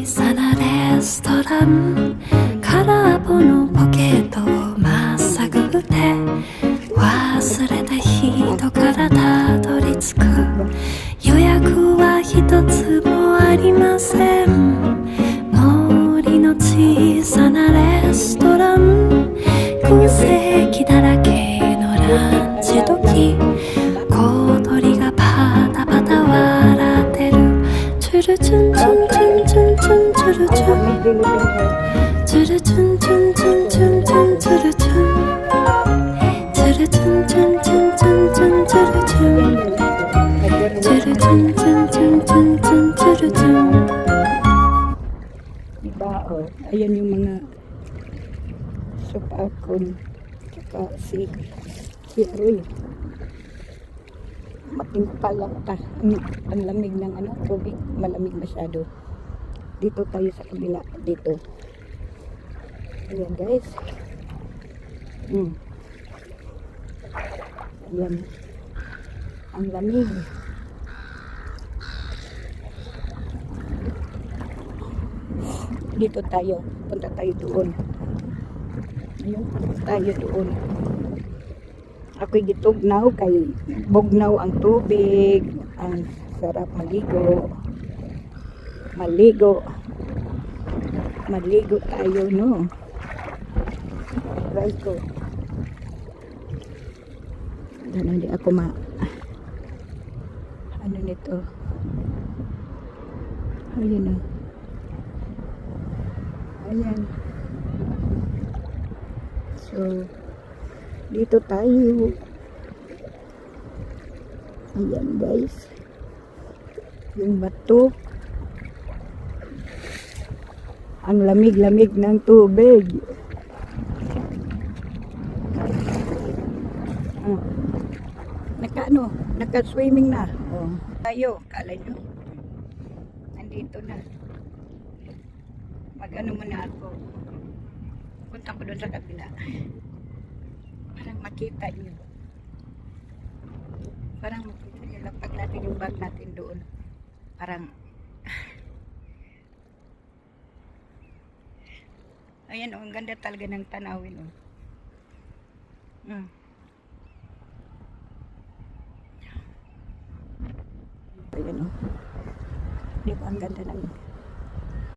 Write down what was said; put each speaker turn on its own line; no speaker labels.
さなレストラン空っぽのポケットをまっさぐって忘れた人からたどり着く予約は一つもありません森の小さなレストラン空席だらけのランチ時小鳥がパタパタ笑ってるチュルチュンチュンチュンチュンチュンチュルチュンチュルチュンチュンチュンチュンチュンチュルチュンチュルチュンチュンチュンチュンチュンチュルチュンチュルチュンチュンチュンチュンチュンチュンチュルチュン
diba ayan yung mga supakon tsaka si Aroy matimpalak pa ang lamig ng tubig malamig masyado dito tayo sa kabila dito ayan guys ayan ang lamig dito tayo punta tayo doon ayun punta tayo doon ako'y gitugnaw kay bugnaw ang tubig ang sarap maligo tayo no try ko hindi ako ano nito ayun na ayan so dito tayo ayan guys yung bato ang lamig-lamig ng tubig naka-swimming na tayo, kala nyo nandito na mag-ano muna ako punta ko doon sa kabila parang makita nyo lapag natin yung bag natin doon parang ayan ang ganda talaga ng tanawin ayan di ba ang ganda ng